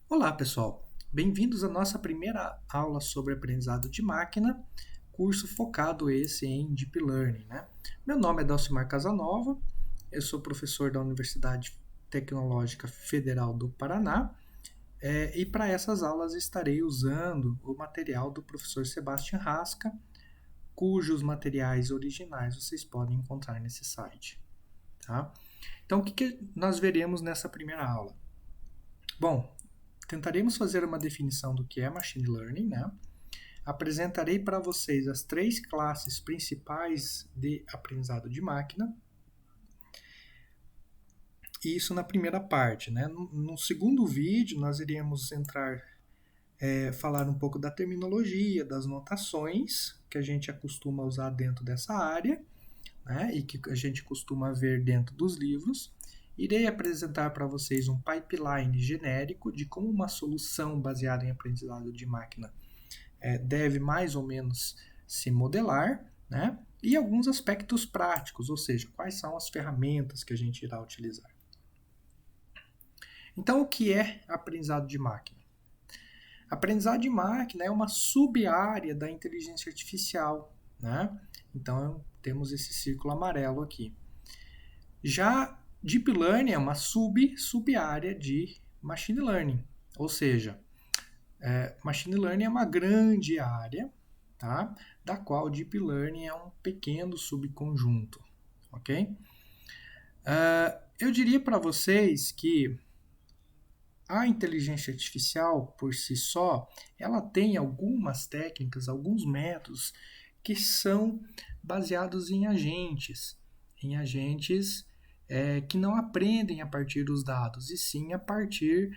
Olá, pessoal. Bem-vindos à nossa primeira aula sobre aprendizado de máquina, curso focado esse em Deep Learning, né? Meu nome é Dalcimar Casanova, eu sou professor da Universidade Tecnológica Federal do Paraná, e para essas aulas estarei usando o material do professor Sebastian Rasca, cujos materiais originais vocês podem encontrar nesse site, tá? Então, o que nós veremos nessa primeira aula? Bom, tentaremos fazer uma definição do que é Machine Learning, né? Apresentarei para vocês as três classes principais de aprendizado de máquina, e isso na primeira parte, né? No segundo vídeo, nós iremos falar um pouco da terminologia, das notações que a gente acostuma usar dentro dessa área, né? E que a gente costuma ver dentro dos livros. Irei apresentar para vocês um pipeline genérico de como uma solução baseada em aprendizado de máquina deve mais ou menos se modelar, né? E alguns aspectos práticos, ou seja, quais são as ferramentas que a gente irá utilizar. Então, o que é aprendizado de máquina? Aprendizado de máquina é uma sub-área da inteligência artificial, né? Então, temos esse círculo amarelo aqui. Já Deep Learning é uma sub-área de Machine Learning, ou seja, Machine Learning é uma grande área, tá? Da qual Deep Learning é um pequeno subconjunto, ok? Eu diria para vocês que a inteligência artificial, por si só, ela tem algumas técnicas, alguns métodos que são baseados em agentes que não aprendem a partir dos dados, e sim a partir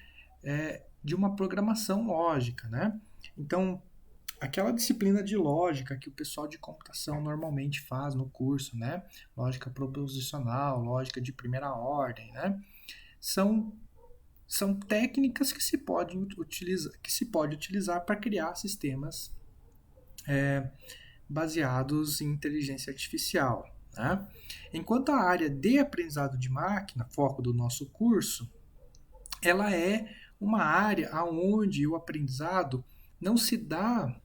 de uma programação lógica, né? Então, aquela disciplina de lógica que o pessoal de computação normalmente faz no curso, né? Lógica proposicional, lógica de primeira ordem, né? São, são técnicas que se pode utilizar para criar sistemas baseados em inteligência artificial, né? Enquanto a área de aprendizado de máquina, foco do nosso curso, ela é uma área onde o aprendizado não se dá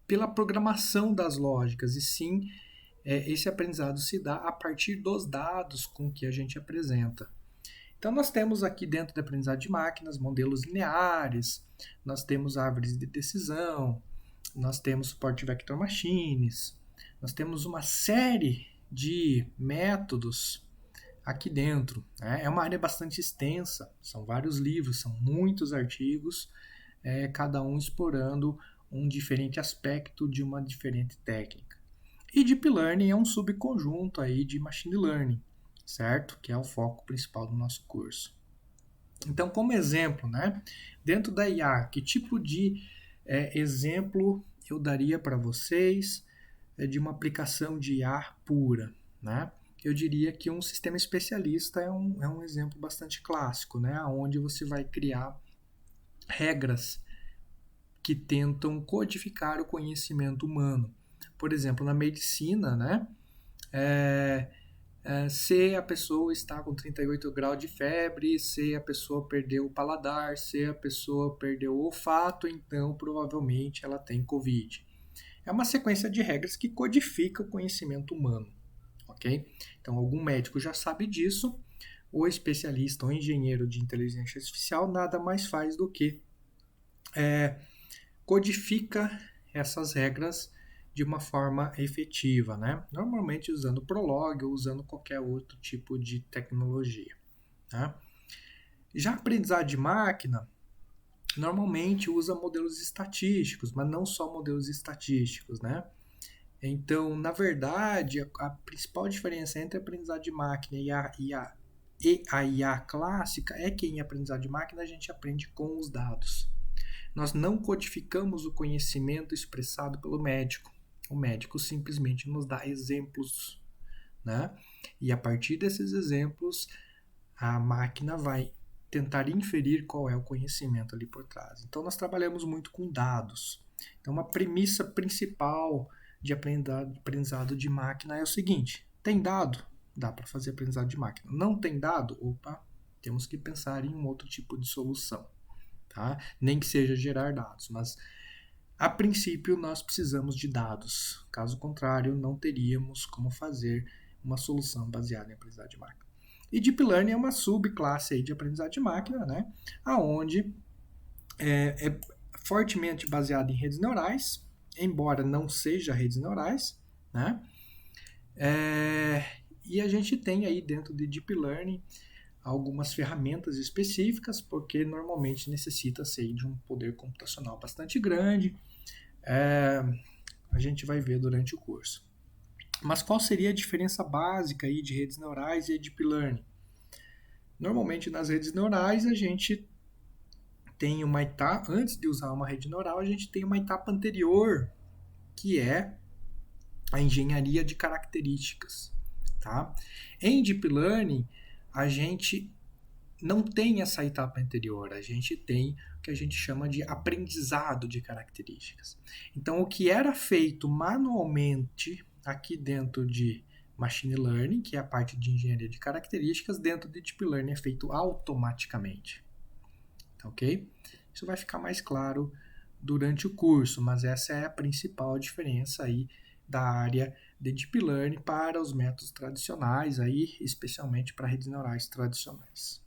pela programação das lógicas, e sim esse aprendizado se dá a partir dos dados com que a gente apresenta. Então, nós temos aqui dentro da aprendizado de máquinas modelos lineares, nós temos árvores de decisão, nós temos suporte vector machines, nós temos uma série de métodos aqui dentro, né? É uma área bastante extensa, são vários livros, são muitos artigos, cada um explorando um diferente aspecto de uma diferente técnica. E Deep Learning é um subconjunto aí de Machine Learning, certo? Que é o foco principal do nosso curso. Então, como exemplo, né, dentro da IA, que tipo de exemplo eu daria para vocês de uma aplicação de IA pura, né? Eu diria que um sistema especialista é um exemplo bastante clássico, né? Onde você vai criar regras que tentam codificar o conhecimento humano. Por exemplo, na medicina, né? Se a pessoa está com 38 graus de febre, se a pessoa perdeu o paladar, se a pessoa perdeu o olfato, então provavelmente ela tem Covid. É uma sequência de regras que codifica o conhecimento humano, ok? Então, algum médico já sabe disso, o especialista ou engenheiro de inteligência artificial nada mais faz do que codifica essas regras de uma forma efetiva, né? Normalmente usando Prolog ou usando qualquer outro tipo de tecnologia. Tá? Já a aprendizagem de máquina normalmente usa modelos estatísticos, mas não só modelos estatísticos, né? Então, na verdade, a principal diferença entre a aprendizagem de máquina e a IA clássica é que em aprendizagem de máquina a gente aprende com os dados. Nós não codificamos o conhecimento expressado pelo médico. O médico simplesmente nos dá exemplos, né? E a partir desses exemplos, a máquina vai tentar inferir qual é o conhecimento ali por trás. Então, nós trabalhamos muito com dados. Então, uma premissa principal de aprendizado de máquina é o seguinte: tem dado? Dá para fazer aprendizado de máquina. Não tem dado? Opa, Temos que pensar em um outro tipo de solução, tá? Nem que seja gerar dados, mas a princípio nós precisamos de dados. Caso contrário, não teríamos como fazer uma solução baseada em aprendizado de máquina. E Deep Learning é uma subclasse aí de aprendizado de máquina, né? Onde é fortemente baseado em redes neurais, embora não seja redes neurais, né? E a gente tem aí dentro de Deep Learning algumas ferramentas específicas, porque normalmente necessita-se de um poder computacional bastante grande. A gente vai ver durante o curso. Mas qual seria a diferença básica aí de redes neurais e Deep Learning? Normalmente nas redes neurais a gente tem uma etapa, antes de usar uma rede neural, a gente tem uma etapa anterior, que é a engenharia de características. Tá? Em Deep Learning, a gente não tem essa etapa anterior, a gente tem o que a gente chama de aprendizado de características. Então, o que era feito manualmente aqui dentro de Machine Learning, que é a parte de engenharia de características, dentro de Deep Learning é feito automaticamente. Tá, ok? Isso vai ficar mais claro durante o curso, mas essa é a principal diferença aí da área de Deep Learning para os métodos tradicionais, aí, especialmente para redes neurais tradicionais.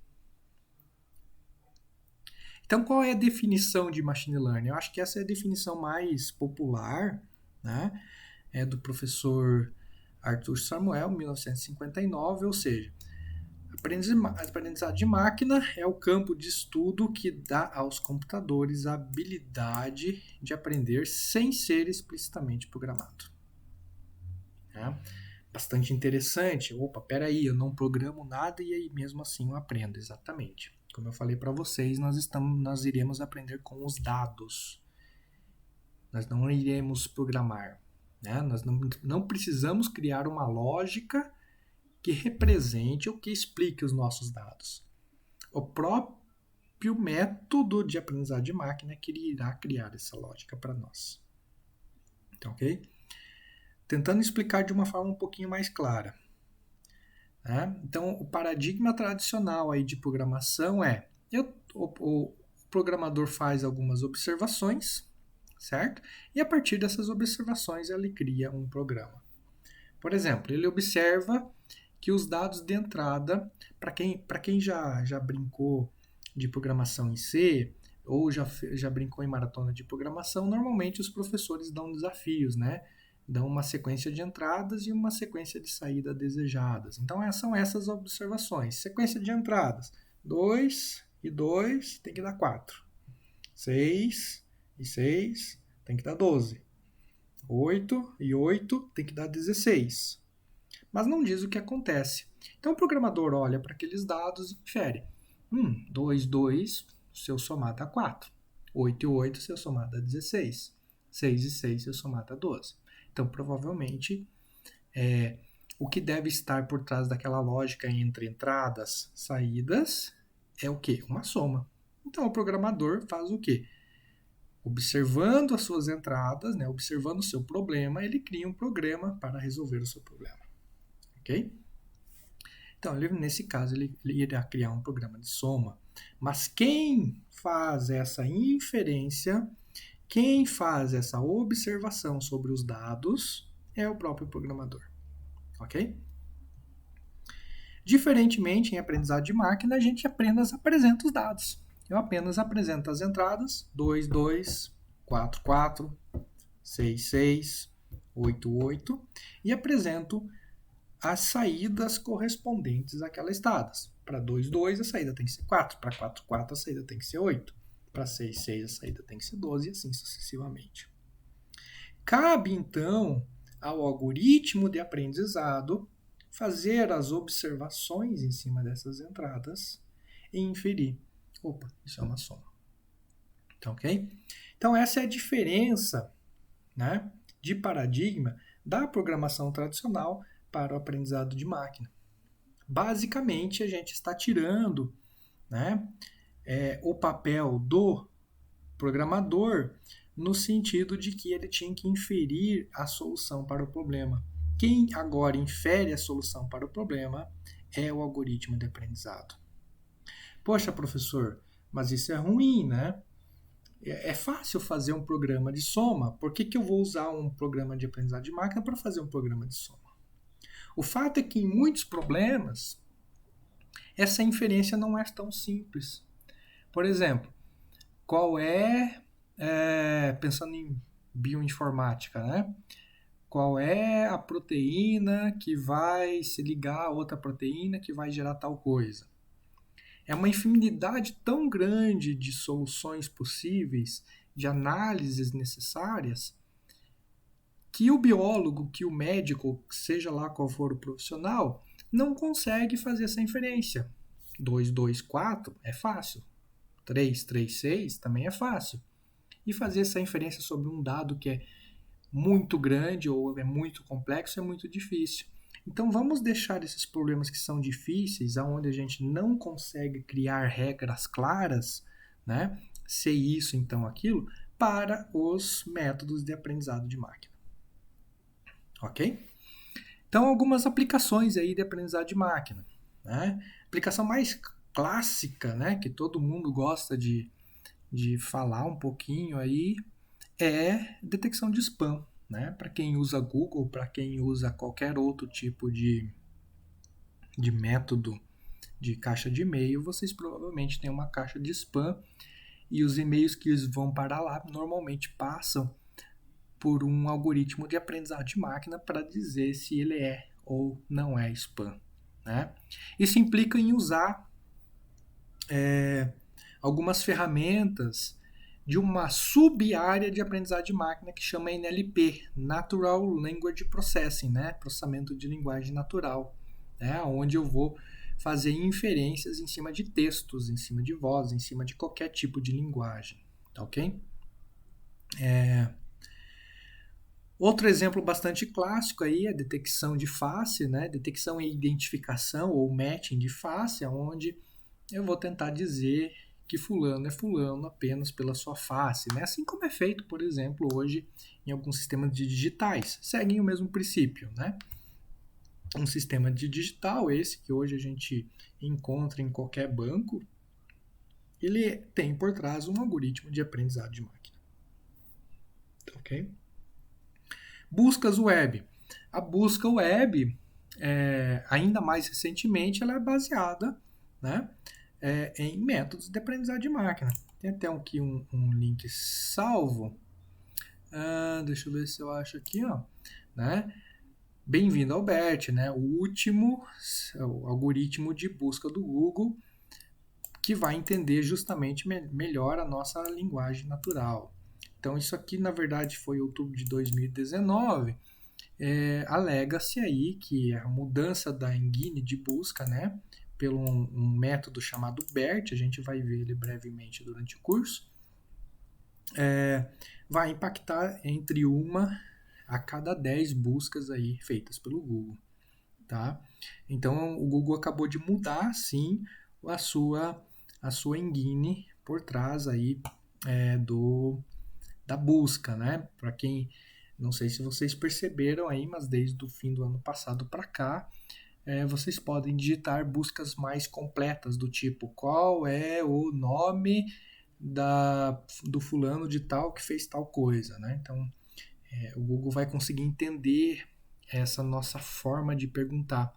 Então, qual é a definição de Machine Learning? Eu acho que essa é a definição mais popular, né? É do professor Arthur Samuel, 1959, ou seja, aprendizado de máquina é o campo de estudo que dá aos computadores a habilidade de aprender sem ser explicitamente programado. Bastante interessante. Opa, peraí, eu não programo nada e aí mesmo assim eu aprendo. Exatamente. Como eu falei para vocês, nós iremos aprender com os dados. Nós não iremos programar. Né? Nós não precisamos criar uma lógica que represente ou que explique os nossos dados. O próprio método de aprendizado de máquina é que irá criar essa lógica para nós. Então, ok? Tentando explicar de uma forma um pouquinho mais clara. Né? Então, o paradigma tradicional aí de programação é o programador faz algumas observações, certo? E a partir dessas observações ele cria um programa. Por exemplo, ele observa que os dados de entrada, para quem já brincou de programação em C ou já brincou em maratona de programação, normalmente os professores dão desafios, né? Dão uma sequência de entradas e uma sequência de saída desejadas. Então, são essas observações. Sequência de entradas. 2 e 2 tem que dar 4. 6 e 6 tem que dar 12. 8 e 8 tem que dar 16. Mas não diz o que acontece. Então, o programador olha para aqueles dados e infere. 2, 2, seu somado dá 4. 8 e 8, seu somado dá 16. 6 e 6, seu somado dá 12. Então, provavelmente, o que deve estar por trás daquela lógica entre entradas e saídas é o quê? Uma soma. Então, o programador faz o quê? Observando as suas entradas, né, observando o seu problema, ele cria um programa para resolver o seu problema. Ok? Então, nesse caso, ele irá criar um programa de soma. Mas quem faz essa inferência, quem faz essa observação sobre os dados é o próprio programador. Ok? Diferentemente, em aprendizado de máquina, a gente apenas apresenta os dados. Eu apenas apresento as entradas, 2, 2, 4, 4, 6, 6, 8, 8, e apresento as saídas correspondentes àquelas estadas. Para 2, 2, a saída tem que ser 4. Para 4, 4, a saída tem que ser 8. Para 6, 6, a saída tem que ser 12 e assim sucessivamente. Cabe, então, ao algoritmo de aprendizado fazer as observações em cima dessas entradas e inferir. Opa, isso é uma soma. Então, ok? Então, essa é a diferença, né, de paradigma da programação tradicional para o aprendizado de máquina. Basicamente, a gente está tirando, né, o papel do programador no sentido de que ele tinha que inferir a solução para o problema. Quem agora infere a solução para o problema é o algoritmo de aprendizado. Poxa, professor, mas isso é ruim, né? É fácil fazer um programa de soma, por que eu vou usar um programa de aprendizado de máquina para fazer um programa de soma? O fato é que em muitos problemas, essa inferência não é tão simples. Por exemplo, qual pensando em bioinformática, né? Qual é a proteína que vai se ligar a outra proteína que vai gerar tal coisa? É uma infinidade tão grande de soluções possíveis, de análises necessárias, que o biólogo, que o médico, seja lá qual for o profissional, não consegue fazer essa inferência. 2, 2, 4 é fácil. 3, 3, 6 também é fácil. E fazer essa inferência sobre um dado que é muito grande ou é muito complexo é muito difícil. Então vamos deixar esses problemas que são difíceis, aonde a gente não consegue criar regras claras, né? Ser isso, então aquilo, para os métodos de aprendizado de máquina. Ok? Então algumas aplicações aí de aprendizado de máquina, né? A aplicação mais clássica, né, que todo mundo gosta de falar um pouquinho aí, é detecção de spam. Né? Para quem usa Google, para quem usa qualquer outro tipo de método de caixa de e-mail, vocês provavelmente têm uma caixa de spam e os e-mails que vão para lá normalmente passam por um algoritmo de aprendizado de máquina para dizer se ele é ou não é spam. Né? Isso implica em usar algumas ferramentas de uma sub-área de aprendizagem de máquina que chama NLP, Natural Language Processing, né? Processamento de linguagem natural, né? Onde eu vou fazer inferências em cima de textos, em cima de voz, em cima de qualquer tipo de linguagem, tá ok? Outro exemplo bastante clássico aí é a detecção de face, né? Detecção e identificação ou matching de face, onde eu vou tentar dizer que fulano é fulano apenas pela sua face, né? Assim como é feito, por exemplo, hoje em alguns sistemas de digitais. Seguem o mesmo princípio, né? Um sistema de digital, esse que hoje a gente encontra em qualquer banco, ele tem por trás um algoritmo de aprendizado de máquina. Ok? Buscas web. A busca web, ainda mais recentemente, ela é baseada, né, em métodos de aprendizado de máquina. Tem até aqui um link salvo. Deixa eu ver se eu acho aqui, ó, né? Bem-vindo ao BERT, né? O último o algoritmo de busca do Google que vai entender justamente melhor a nossa linguagem natural. Então isso aqui na verdade foi outubro de 2019. Alega-se aí que a mudança da engine de busca, né, pelo um método chamado BERT, a gente vai ver ele brevemente durante o curso, vai impactar entre uma a cada 10 buscas aí feitas pelo Google. Tá? Então o Google acabou de mudar sim a sua engine por trás aí da busca, né? Para quem não sei se vocês perceberam aí, mas desde o fim do ano passado para cá, vocês podem digitar buscas mais completas do tipo qual é o nome do fulano de tal que fez tal coisa, né? Então o Google vai conseguir entender essa nossa forma de perguntar.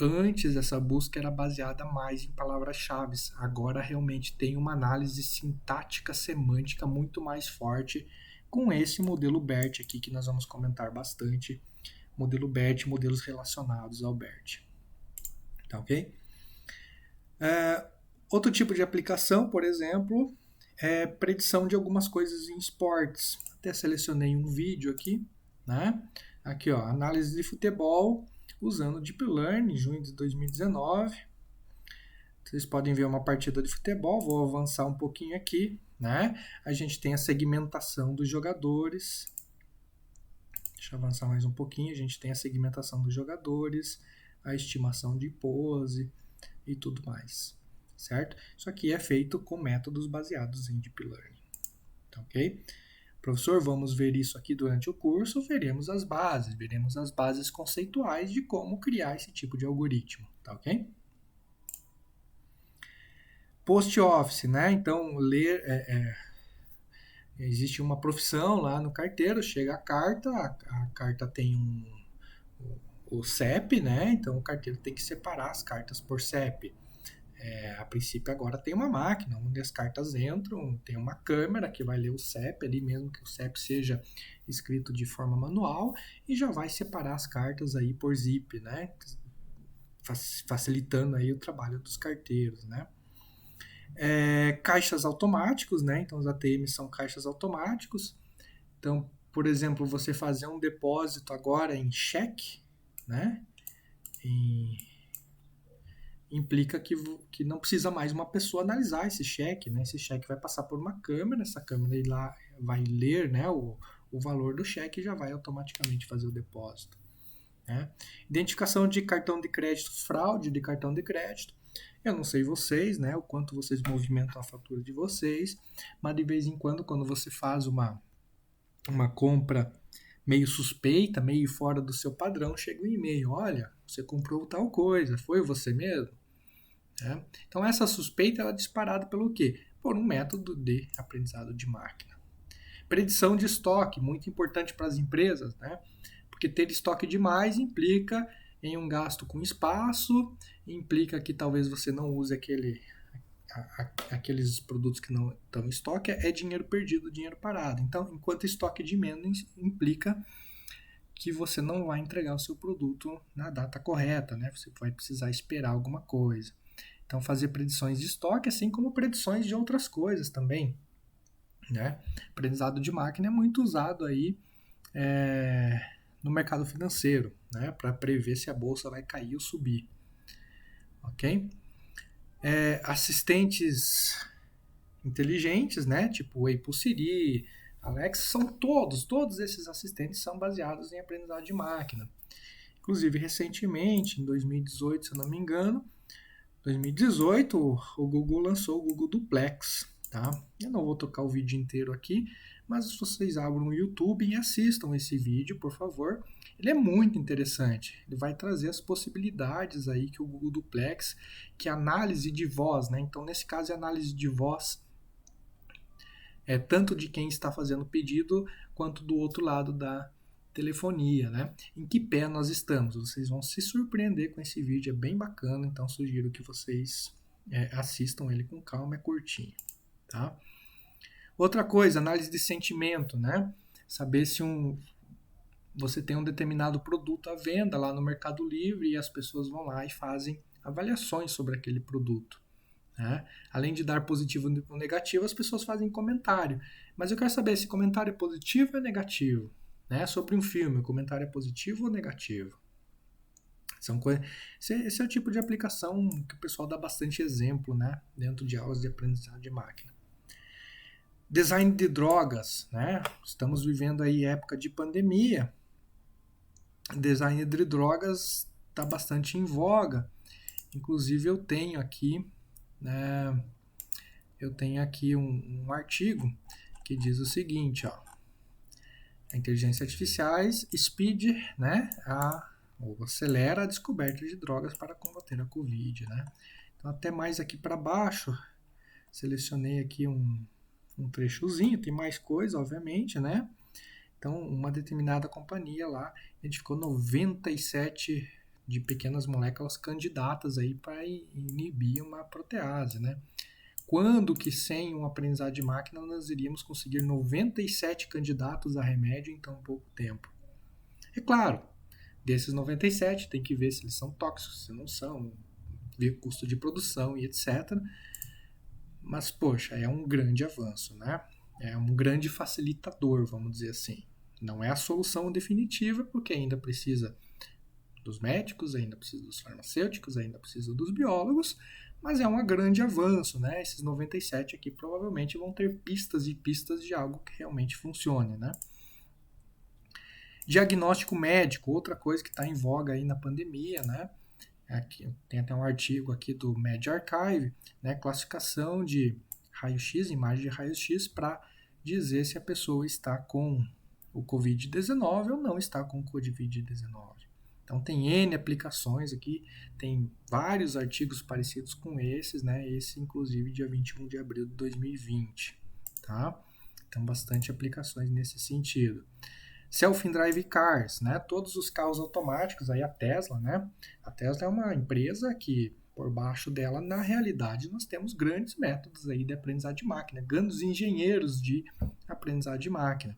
Antes essa busca era baseada mais em palavras-chave, agora realmente tem uma análise sintática semântica muito mais forte com esse modelo BERT aqui que nós vamos comentar bastante, modelo BERT, modelos relacionados ao BERT. Tá ok? Outro tipo de aplicação, por exemplo, é predição de algumas coisas em esportes. Até selecionei um vídeo aqui, né? Aqui, ó, análise de futebol usando Deep Learning, junho de 2019. Vocês podem ver uma partida de futebol, vou avançar um pouquinho aqui, né? A gente tem a segmentação dos jogadores. Deixa eu avançar mais um pouquinho. A gente tem a segmentação dos jogadores, a estimação de pose e tudo mais, certo? Isso aqui é feito com métodos baseados em Deep Learning, tá ok? Professor, vamos ver isso aqui durante o curso, veremos as bases conceituais de como criar esse tipo de algoritmo, tá ok? Post office, né? Então, existe uma profissão lá no carteiro, chega a carta tem o CEP, né? Então o carteiro tem que separar as cartas por CEP. A princípio agora tem uma máquina onde as cartas entram, tem uma câmera que vai ler o CEP ali, mesmo que o CEP seja escrito de forma manual, e já vai separar as cartas aí por zip, né? Facilitando aí o trabalho dos carteiros, né? Caixas automáticos, né? Então os ATMs são caixas automáticos. Então, por exemplo, você fazer um depósito agora em cheque, né? Em implica que não precisa mais uma pessoa analisar esse cheque, né? Esse cheque vai passar por uma câmera, essa câmera lá vai ler, né, o valor do cheque e já vai automaticamente fazer o depósito, né? Identificação de cartão de crédito, fraude de cartão de crédito. Eu não sei vocês, né, o quanto vocês movimentam a fatura de vocês, mas de vez em quando você faz uma compra meio suspeita, meio fora do seu padrão, chega um e-mail, olha, você comprou tal coisa, foi você mesmo? Né? Então essa suspeita ela é disparada pelo quê? Por um método de aprendizado de máquina. Predição de estoque, muito importante para as empresas, né? Porque ter estoque demais implica em um gasto com espaço, implica que talvez você não use aqueles produtos que não estão em estoque, é dinheiro perdido, dinheiro parado. Então, enquanto estoque de menos implica que você não vai entregar o seu produto na data correta, né? Você vai precisar esperar alguma coisa. Então, fazer predições de estoque, assim como predições de outras coisas também, né? Aprendizado de máquina é muito usado aí no mercado financeiro, né? Para prever se a bolsa vai cair ou subir, ok? Assistentes inteligentes, né? Tipo o Apple Siri, Alexa, são todos esses assistentes são baseados em aprendizado de máquina. Inclusive, recentemente, em 2018, se eu não me engano, 2018, o Google lançou o Google Duplex, tá? Eu não vou tocar o vídeo inteiro aqui, mas vocês abram o YouTube e assistam esse vídeo, por favor. Ele é muito interessante. Ele vai trazer as possibilidades aí que o Google Duplex, que é análise de voz, né? Então, nesse caso, é análise de voz tanto de quem está fazendo o pedido quanto do outro lado da telefonia, né? Em que pé nós estamos? Vocês vão se surpreender com esse vídeo, é bem bacana, então sugiro que vocês assistam ele com calma, é curtinho, tá? Outra coisa, análise de sentimento, né? Saber se você tem um determinado produto à venda lá no Mercado Livre e as pessoas vão lá e fazem avaliações sobre aquele produto. Né? Além de dar positivo ou negativo, as pessoas fazem comentário. Mas eu quero saber se comentário é positivo ou negativo. Né? Sobre um filme, o comentário é positivo ou negativo? Esse é o tipo de aplicação que o pessoal dá bastante exemplo, né? Dentro de aulas de aprendizagem de máquina. Design de drogas. Né? Estamos vivendo aí época de pandemia. Design de drogas está bastante em voga. Inclusive eu tenho aqui um artigo que diz o seguinte, ó, a inteligência artificial speed, né, ou acelera a descoberta de drogas para combater a Covid, né? Então até mais aqui para baixo, selecionei aqui um trechozinho, tem mais coisa, obviamente, né? Então uma determinada companhia lá identificou 97 de pequenas moléculas candidatas aí para inibir uma protease, né? Quando que sem um aprendizado de máquina nós iríamos conseguir 97 candidatos a remédio em tão pouco tempo? É claro, desses 97 tem que ver se eles são tóxicos, se não são, ver custo de produção e etc. Mas, poxa, é um grande avanço, né? É um grande facilitador, vamos dizer assim. Não é a solução definitiva, porque ainda precisa dos médicos, ainda precisa dos farmacêuticos, ainda precisa dos biólogos, mas é um grande avanço, né? Esses 97 aqui provavelmente vão ter pistas e pistas de algo que realmente funcione, né? Diagnóstico médico, outra coisa que está em voga aí na pandemia, né? Aqui, tem até um artigo aqui do MedArchive, né? Classificação de raio-x, imagem de raio-x, para dizer se a pessoa está com o Covid-19 ou não está com o Covid-19. Então tem N aplicações aqui, tem vários artigos parecidos com esses, né? Esse inclusive dia 21 de abril de 2020, tá? Então bastante aplicações nesse sentido. Self-drive cars, né? Todos os carros automáticos, aí a Tesla, né? A Tesla é uma empresa que por baixo dela, na realidade, nós temos grandes métodos aí de aprendizado de máquina, grandes engenheiros de aprendizado de máquina.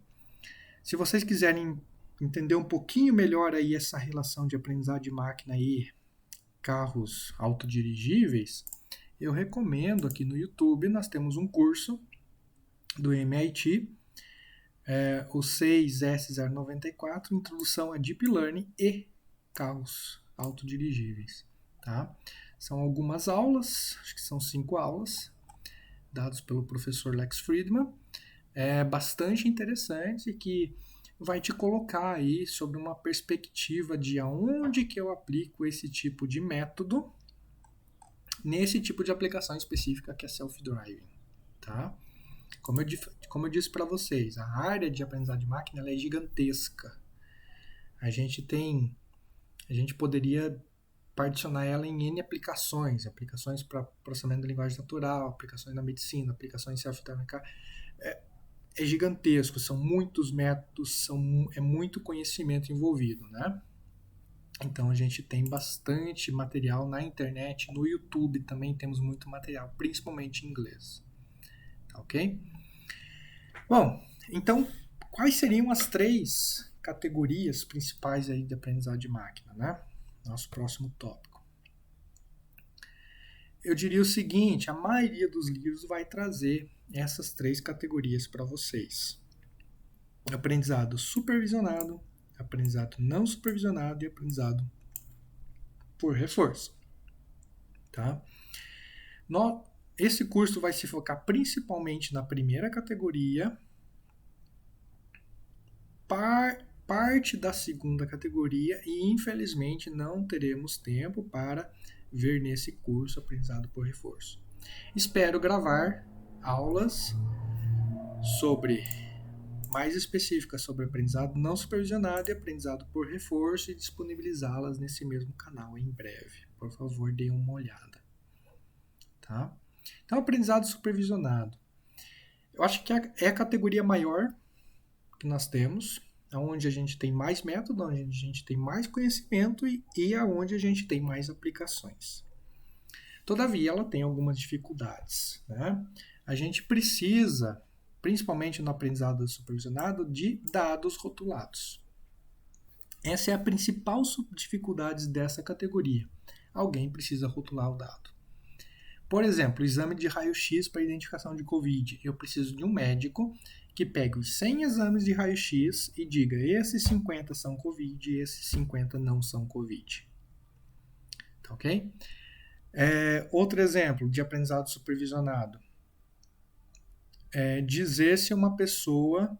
Se vocês quiserem entender um pouquinho melhor aí essa relação de aprendizado de máquina e carros autodirigíveis, eu recomendo aqui no YouTube, nós temos um curso do MIT, o 6S094, Introdução a Deep Learning e Carros Autodirigíveis. Tá? São algumas aulas, acho que são 5 aulas, dados pelo professor Lex Fridman, bastante interessante, que vai te colocar aí sobre uma perspectiva de aonde que eu aplico esse tipo de método nesse tipo de aplicação específica que é self-driving, tá? Como eu disse para vocês, a área de aprendizado de máquina ela é gigantesca. A gente poderia particionar ela em N aplicações para processamento da linguagem natural, aplicações na medicina, aplicações self-driving car. É gigantesco, são muitos métodos, é muito conhecimento envolvido, né? Então a gente tem bastante material na internet, no YouTube também temos muito material, principalmente em inglês. Tá ok? Bom, então quais seriam as 3 categorias principais aí de aprendizado de máquina, né? Nosso próximo tópico. Eu diria o seguinte, a maioria dos livros vai trazer essas 3 categorias para vocês. Aprendizado supervisionado, aprendizado não supervisionado e aprendizado por reforço. Tá? Esse curso vai se focar principalmente na primeira categoria, parte da segunda categoria e infelizmente não teremos tempo para ver nesse curso aprendizado por reforço. Espero gravar aulas mais específicas sobre aprendizado não supervisionado e aprendizado por reforço e disponibilizá-las nesse mesmo canal em breve. Por favor, deem uma olhada. Tá? Então, aprendizado supervisionado. Eu acho que é a categoria maior que nós temos, onde a gente tem mais método, onde a gente tem mais conhecimento e aonde a gente tem mais aplicações. Todavia, ela tem algumas dificuldades. Né? A gente precisa, principalmente no aprendizado supervisionado, de dados rotulados. Essa é a principal dificuldade dessa categoria. Alguém precisa rotular o dado. Por exemplo, exame de raio-x para identificação de COVID. Eu preciso de um médico que pegue os 100 exames de raio-x e diga esses 50 são COVID e esses 50 não são COVID. Tá ok? Outro exemplo de aprendizado supervisionado. Dizer se uma pessoa,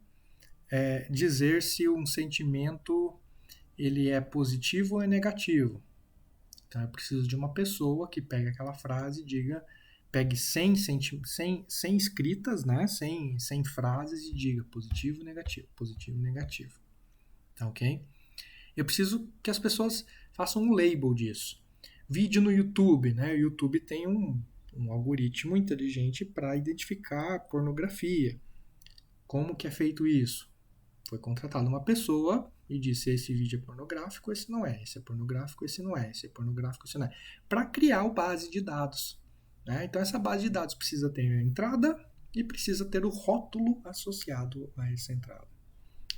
dizer se um sentimento ele é positivo ou é negativo. Então eu preciso de uma pessoa que pegue aquela frase e pegue 100 escritas, né? 100 frases e diga positivo, negativo. Tá ok? Eu preciso que as pessoas façam um label disso. Vídeo no YouTube, né? O YouTube tem um algoritmo inteligente para identificar pornografia. Como que é feito isso? Foi contratada uma pessoa e disse esse vídeo é pornográfico, esse não é, esse é pornográfico, esse não é, esse é pornográfico, esse não é, para criar a base de dados. Né? Então essa base de dados precisa ter a entrada e precisa ter o rótulo associado a essa entrada.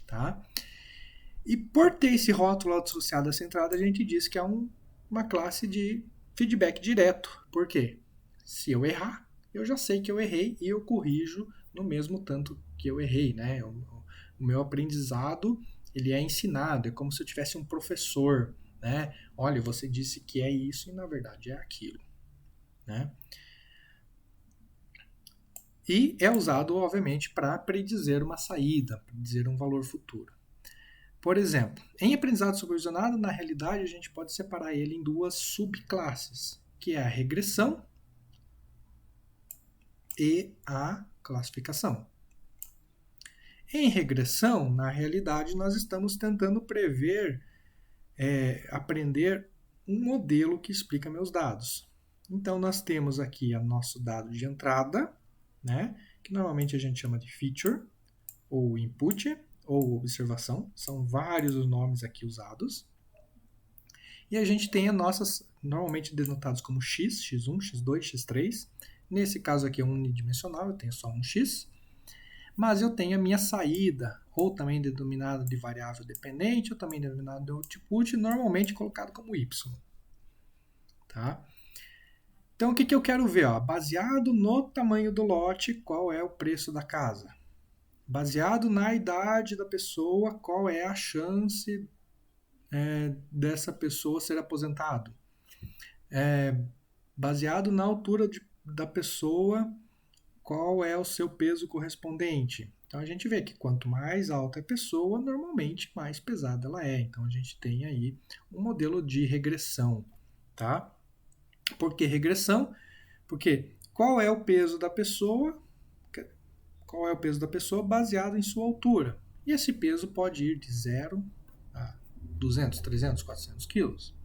Tá? E por ter esse rótulo associado a essa entrada, a gente diz que é uma classe de feedback direto. Por quê? Se eu errar, eu já sei que eu errei e eu corrijo no mesmo tanto que eu errei. Né? O meu aprendizado ele é ensinado, é como se eu tivesse um professor, né? Olha, você disse que é isso e na verdade é aquilo, né? E é usado, obviamente, para predizer uma saída, predizer um valor futuro. Por exemplo, em aprendizado supervisionado, na realidade, a gente pode separar ele em 2 subclasses, que é a regressão e a classificação. Em regressão, na realidade, nós estamos tentando prever aprender um modelo que explica meus dados. Então, nós temos aqui o nosso dado de entrada, né, que normalmente a gente chama de feature, ou input, ou observação. São vários os nomes aqui usados. E a gente tem as nossas, normalmente denotados como x, x1, x2, x3. Nesse caso aqui é unidimensional, eu tenho só um x. Mas eu tenho a minha saída, ou também denominada de variável dependente, ou também denominada de output, normalmente colocado como y. Tá? Então, o que eu quero ver? Ó? Baseado no tamanho do lote, qual é o preço da casa? Baseado na idade da pessoa, qual é a chance dessa pessoa ser aposentado? Baseado na altura da pessoa, qual é o seu peso correspondente? Então a gente vê que quanto mais alta é a pessoa, normalmente mais pesada ela é. Então a gente tem aí um modelo de regressão, tá? Por que regressão? Porque qual é o peso da pessoa? Qual é o peso da pessoa baseado em sua altura? E esse peso pode ir de 0 a 200, 300, 400 quilos.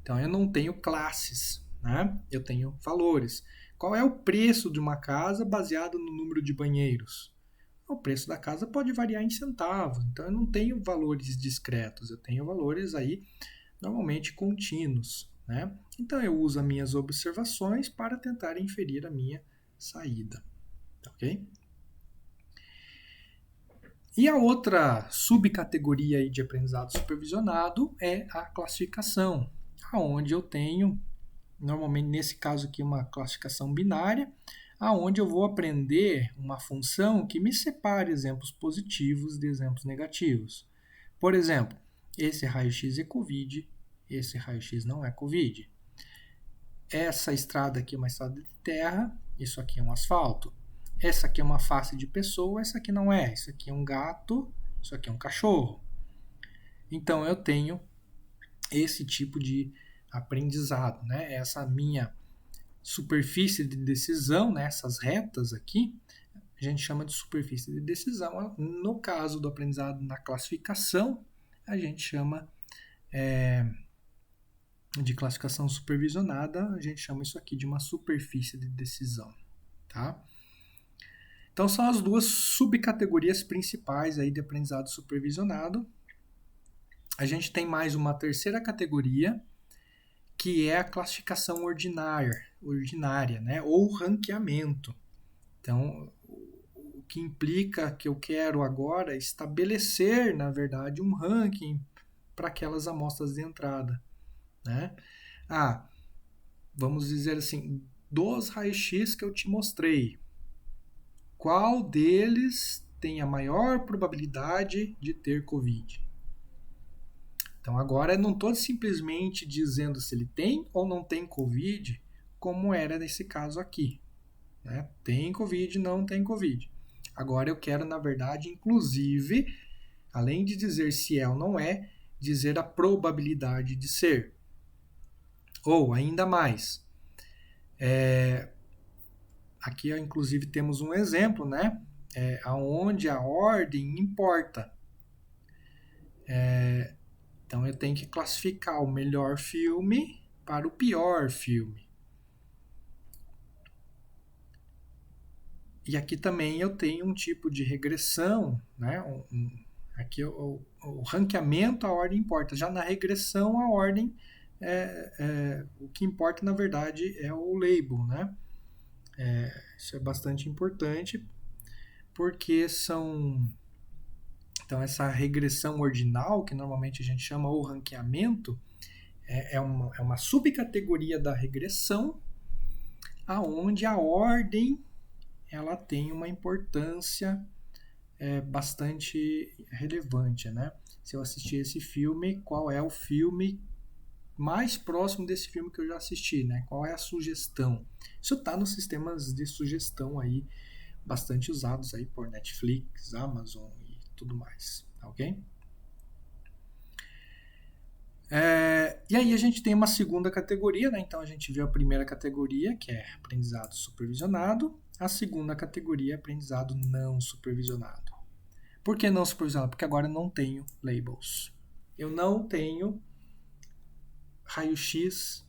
Então eu não tenho classes, né? Eu tenho valores. Qual é o preço de uma casa baseado no número de banheiros? O preço da casa pode variar em centavos, então eu não tenho valores discretos, eu tenho valores aí normalmente contínuos, né? Então eu uso as minhas observações para tentar inferir a minha saída, ok? E a outra subcategoria aí de aprendizado supervisionado é a classificação, aonde eu tenho, normalmente nesse caso aqui, uma classificação binária, aonde eu vou aprender uma função que me separe exemplos positivos de exemplos negativos. Por exemplo, esse raio-x é Covid, esse raio-x não é Covid. Essa estrada aqui é uma estrada de terra, isso aqui é um asfalto. Essa aqui é uma face de pessoa, essa aqui não é. Isso aqui é um gato, isso aqui é um cachorro. Então eu tenho esse tipo de aprendizado, né? Essa minha superfície de decisão, né? Essas retas aqui, a gente chama de superfície de decisão. No caso do aprendizado na classificação, a gente chama de classificação supervisionada, a gente chama isso aqui de uma superfície de decisão, tá? Então são as duas subcategorias principais aí de aprendizado supervisionado. A gente tem mais uma terceira categoria, que é a classificação ordinária, né? Ou ranqueamento. Então, o que implica que eu quero agora estabelecer, na verdade, um ranking para aquelas amostras de entrada, né? Vamos dizer assim, dos raios-x que eu te mostrei, qual deles tem a maior probabilidade de ter Covid? Então agora eu não estou simplesmente dizendo se ele tem ou não tem Covid, como era nesse caso aqui. Né? Tem Covid, não tem Covid. Agora eu quero, na verdade, inclusive, além de dizer se é ou não é, dizer a probabilidade de ser. Ou, ainda mais, aqui, inclusive, temos um exemplo, né? Onde a ordem importa. Então, eu tenho que classificar o melhor filme para o pior filme. E aqui também eu tenho um tipo de regressão, né? Aqui o ranqueamento, a ordem importa. Já na regressão, a ordem, o que importa, na verdade, é o label, né? Isso é bastante importante, porque então, essa regressão ordinal, que normalmente a gente chama o ranqueamento, é uma subcategoria da regressão, aonde a ordem ela tem uma importância bastante relevante, né? Se eu assistir esse filme, qual é o filme mais próximo desse filme que eu já assisti, né? Qual é a sugestão? Isso está nos sistemas de sugestão aí bastante usados aí por Netflix, Amazon e tudo mais, ok? E aí a gente tem uma segunda categoria, né? Então a gente viu a primeira categoria, que é aprendizado supervisionado, a segunda categoria é aprendizado não supervisionado. Por que não supervisionado? Porque agora eu não tenho labels. Eu não tenho raio-x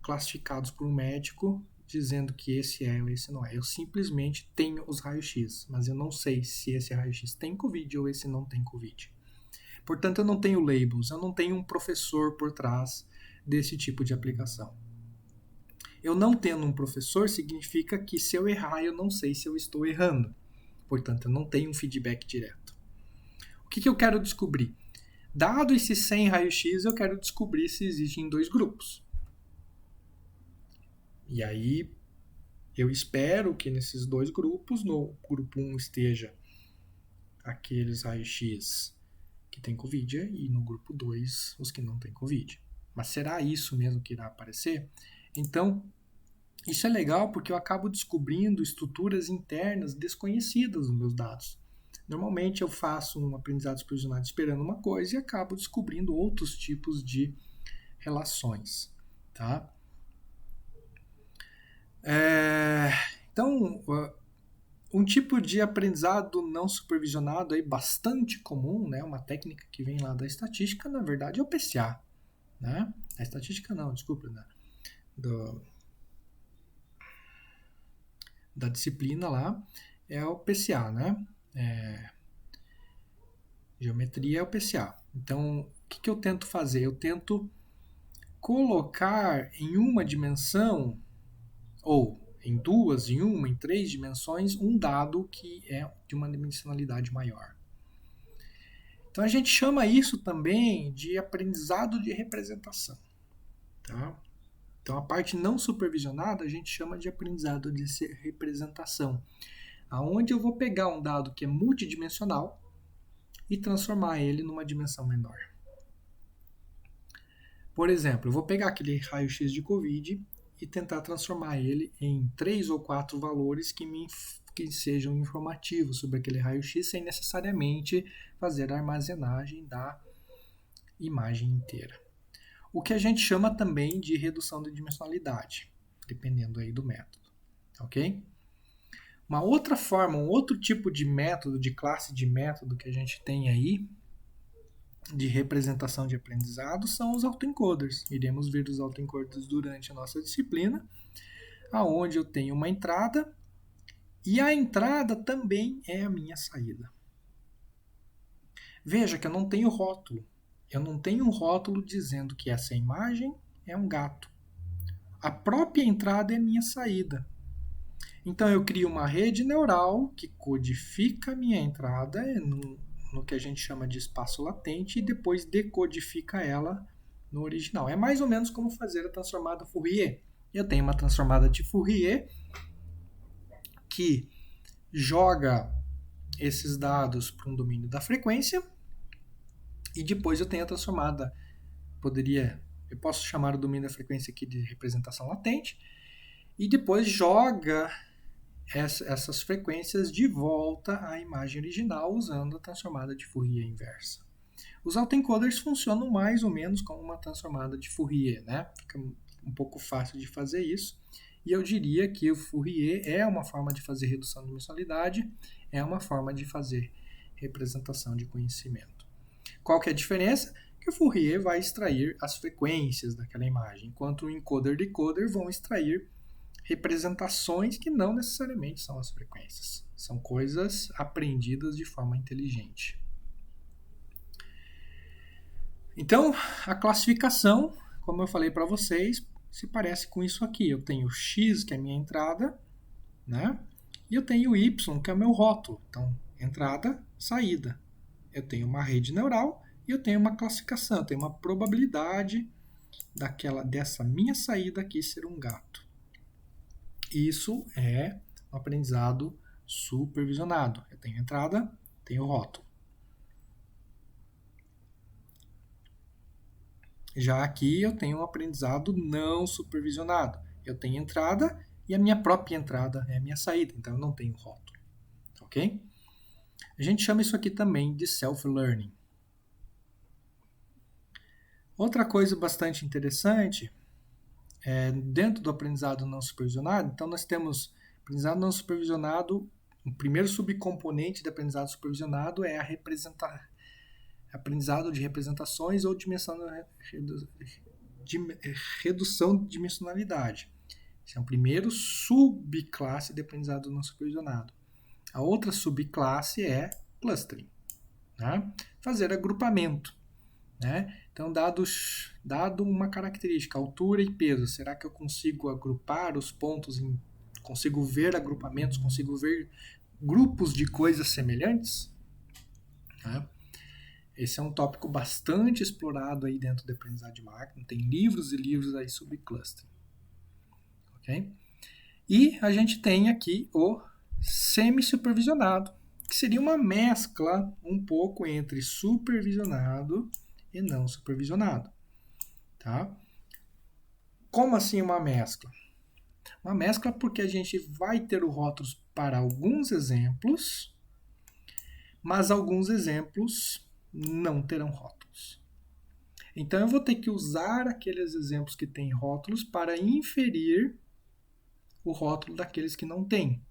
classificados por um médico dizendo que esse é ou esse não é. Eu simplesmente tenho os raios-x, mas eu não sei se esse raio-x tem Covid ou esse não tem Covid. Portanto, eu não tenho labels, eu não tenho um professor por trás desse tipo de aplicação. Eu não tendo um professor significa que se eu errar, eu não sei se eu estou errando. Portanto, eu não tenho um feedback direto. O que eu quero descobrir? Dado esses 100 raios-x, eu quero descobrir se existem 2 grupos. E aí, eu espero que nesses 2 grupos, no grupo 1 esteja aqueles raios-x que tem Covid e no grupo 2 os que não têm Covid. Mas será isso mesmo que irá aparecer? Então, isso é legal porque eu acabo descobrindo estruturas internas desconhecidas nos meus dados. Normalmente eu faço um aprendizado supervisionado esperando uma coisa e acabo descobrindo outros tipos de relações. Tá? Então, um tipo de aprendizado não supervisionado aí bastante comum, né, uma técnica que vem lá da estatística, na verdade é o PCA. Né? A estatística não, desculpa, né? Da disciplina lá é o PCA, né? Geometria é o PCA. Então, o que eu tento fazer? Eu tento colocar em uma dimensão, ou em 2, em 1, em 3 dimensões, um dado que é de uma dimensionalidade maior. Então, a gente chama isso também de aprendizado de representação. Tá? Então, a parte não supervisionada a gente chama de aprendizado de representação, aonde eu vou pegar um dado que é multidimensional e transformar ele numa dimensão menor. Por exemplo, eu vou pegar aquele raio-x de Covid e tentar transformar ele em 3 ou 4 valores que sejam informativos sobre aquele raio-x sem necessariamente fazer a armazenagem da imagem inteira. O que a gente chama também de redução de dimensionalidade, dependendo aí do método, ok? Uma outra forma, um outro tipo de método, de classe de método que a gente tem aí de representação de aprendizado são os autoencoders. Iremos ver os autoencoders durante a nossa disciplina, aonde eu tenho uma entrada e a entrada também é a minha saída. Veja que eu não tenho rótulo. Eu não tenho um rótulo dizendo que essa imagem é um gato. A própria entrada é minha saída. Então eu crio uma rede neural que codifica a minha entrada no que a gente chama de espaço latente e depois decodifica ela no original. É mais ou menos como fazer a transformada Fourier. Eu tenho uma transformada de Fourier que joga esses dados para um domínio da frequência e depois eu tenho a transformada, eu posso chamar o domínio da frequência aqui de representação latente e depois joga essas frequências de volta à imagem original usando a transformada de Fourier inversa. Os autoencoders funcionam mais ou menos como uma transformada de Fourier, né? Fica um pouco fácil de fazer isso. E eu diria que o Fourier é uma forma de fazer redução de dimensionalidade, é uma forma de fazer representação de conhecimento. Qual que é a diferença? Que o Fourier vai extrair as frequências daquela imagem, enquanto o encoder e decoder vão extrair representações que não necessariamente são as frequências. São coisas aprendidas de forma inteligente. Então, a classificação, como eu falei para vocês, se parece com isso aqui. Eu tenho X, que é a minha entrada, né? E eu tenho Y, que é o meu rótulo. Então, entrada, saída. Eu tenho uma rede neural e eu tenho uma classificação, eu tenho uma probabilidade dessa minha saída aqui ser um gato. Isso é um aprendizado supervisionado. Eu tenho entrada, tenho rótulo. Já aqui eu tenho um aprendizado não supervisionado. Eu tenho entrada e a minha própria entrada é a minha saída, então eu não tenho rótulo. Ok? A gente chama isso aqui também de self-learning. Outra coisa bastante interessante é dentro do aprendizado não supervisionado, então nós temos aprendizado não supervisionado, o primeiro subcomponente do aprendizado supervisionado é a aprendizado de representações ou redução de dimensionalidade. Esse é o primeiro subclasse de aprendizado não supervisionado. A outra subclasse é clustering, né? Fazer agrupamento, né? Então, dado uma característica, altura e peso, será que eu consigo agrupar os pontos, consigo ver agrupamentos, consigo ver grupos de coisas semelhantes? Tá? Esse é um tópico bastante explorado aí dentro da aprendizagem de máquina. Tem livros e livros aí sobre clustering. Okay? E a gente tem aqui o semi-supervisionado, que seria uma mescla um pouco entre supervisionado e não supervisionado. Tá? Como assim uma mescla? Uma mescla porque a gente vai ter os rótulos para alguns exemplos, mas alguns exemplos não terão rótulos. Então eu vou ter que usar aqueles exemplos que têm rótulos para inferir o rótulo daqueles que não têm.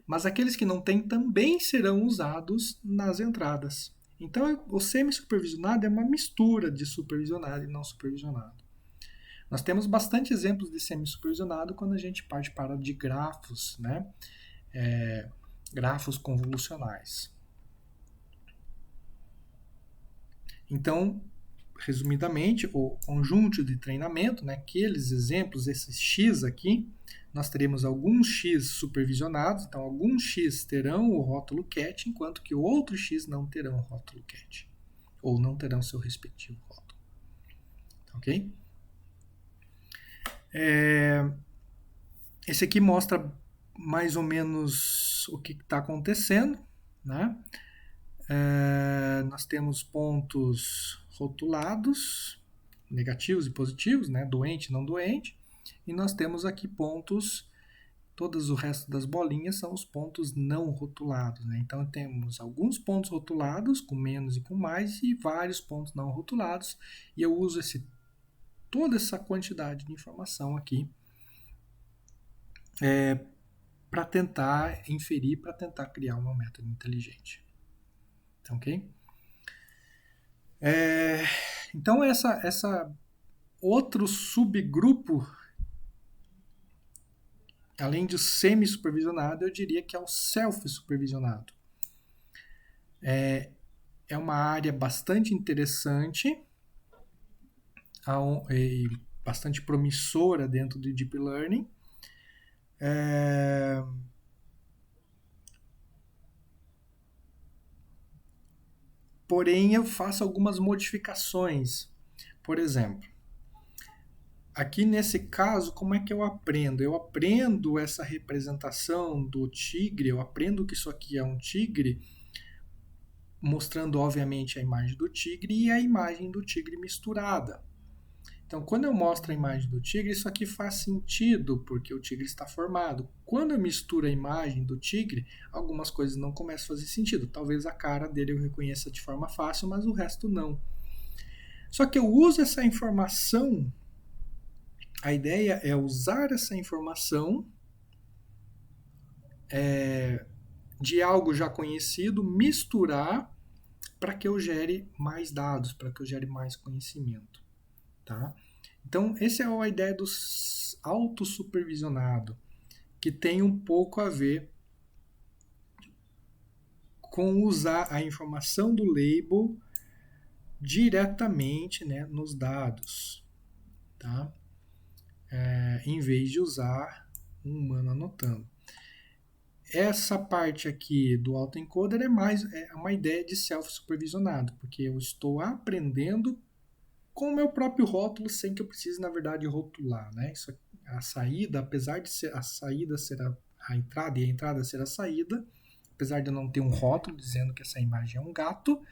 Mas aqueles que não têm também serão usados nas entradas. Então o semi-supervisionado é uma mistura de supervisionado e não supervisionado. Nós temos bastante exemplos de semi-supervisionado quando a gente parte para de grafos, né? Grafos convolucionais. Então, resumidamente, o conjunto de treinamento, né, aqueles exemplos, esses X aqui, nós teremos alguns X supervisionados, então alguns X terão o rótulo cat, enquanto que outros X não terão o rótulo cat, ou não terão seu respectivo rótulo. Ok? Esse aqui mostra mais ou menos o que está acontecendo, né? Nós temos pontos rotulados, negativos e positivos, né? Doente e não doente. E nós temos aqui pontos, todos o resto das bolinhas são os pontos não rotulados, né? Então temos alguns pontos rotulados, com menos e com mais, e vários pontos não rotulados. E eu uso toda essa quantidade de informação aqui para tentar inferir, para tentar criar um método inteligente. Ok? Então, essa outro subgrupo, além de semi-supervisionado, eu diria que é o self-supervisionado. É uma área bastante interessante e bastante promissora dentro do Deep Learning. Porém, eu faço algumas modificações. Por exemplo, aqui nesse caso, como é que eu aprendo? Eu aprendo essa representação do tigre, eu aprendo que isso aqui é um tigre, mostrando obviamente a imagem do tigre e a imagem do tigre misturada. Então, quando eu mostro a imagem do tigre, isso aqui faz sentido, porque o tigre está formado. Quando eu misturo a imagem do tigre, algumas coisas não começam a fazer sentido. Talvez a cara dele eu reconheça de forma fácil, mas o resto não. Só que eu uso essa informação, a ideia é usar essa informação de algo já conhecido, misturar para que eu gere mais dados, para que eu gere mais conhecimento. Tá? Então, essa é a ideia do autossupervisionado, que tem um pouco a ver com usar a informação do label diretamente, né, nos dados, tá? Em vez de usar um humano anotando. Essa parte aqui do autoencoder é uma ideia de self-supervisionado, porque eu estou aprendendo com o meu próprio rótulo, sem que eu precise, na verdade, rotular, né? A saída, apesar de ser a saída ser a entrada e a entrada ser a saída, apesar de eu não ter um rótulo dizendo que essa imagem é um gato,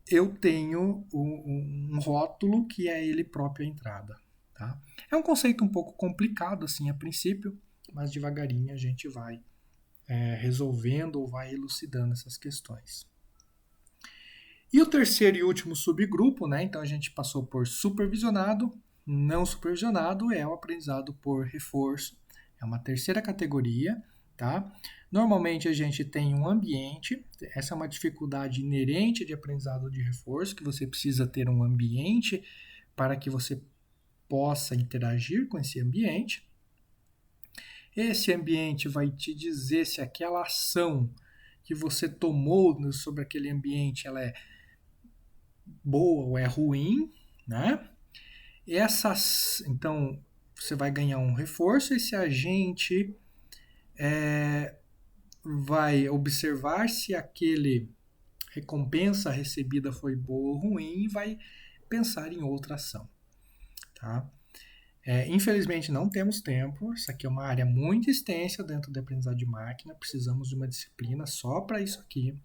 eu tenho um rótulo que é ele próprio a entrada. Tá? É um conceito um pouco complicado, assim, a princípio, mas devagarinho a gente vai resolvendo ou vai elucidando essas questões. E o terceiro e último subgrupo, né? Então a gente passou por supervisionado, não supervisionado, é o aprendizado por reforço. É uma terceira categoria, tá? Normalmente a gente tem um ambiente, essa é uma dificuldade inerente de aprendizado de reforço, que você precisa ter um ambiente para que você possa interagir com esse ambiente. Esse ambiente vai te dizer se aquela ação que você tomou sobre aquele ambiente ela é boa ou é ruim, né? Então, você vai ganhar um reforço. Esse agente vai observar se aquele recompensa recebida foi boa ou ruim e vai pensar em outra ação, tá? Infelizmente não temos tempo, isso aqui é uma área muito extensa dentro da aprendizagem de máquina, precisamos de uma disciplina só para isso aqui.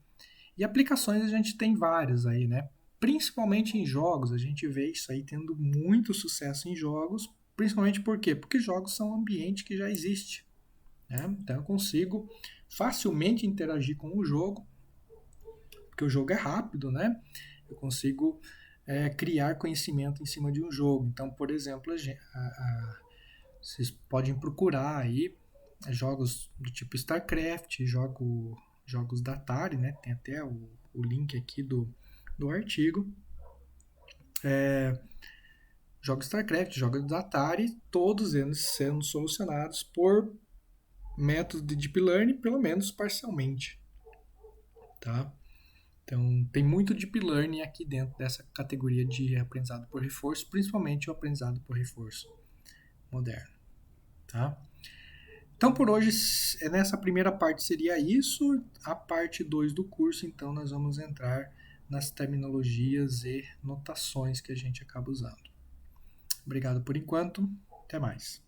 E aplicações a gente tem várias aí, né? Principalmente em jogos, a gente vê isso aí tendo muito sucesso em jogos, principalmente por quê? Porque jogos são um ambiente que já existe, né? Então eu consigo facilmente interagir com o jogo, porque o jogo é rápido, né? Eu consigo criar conhecimento em cima de um jogo. Então, por exemplo, vocês podem procurar aí jogos do tipo StarCraft, jogos da Atari, né? Tem até o link aqui do artigo. Jogos StarCraft, jogos da Atari, todos eles sendo solucionados por métodos de Deep Learning, pelo menos parcialmente, tá? Então, tem muito Deep Learning aqui dentro dessa categoria de aprendizado por reforço, principalmente o aprendizado por reforço moderno, tá? Então, por hoje, nessa primeira parte seria isso. A parte 2 do curso, então, nós vamos entrar nas terminologias e notações que a gente acaba usando. Obrigado por enquanto. Até mais.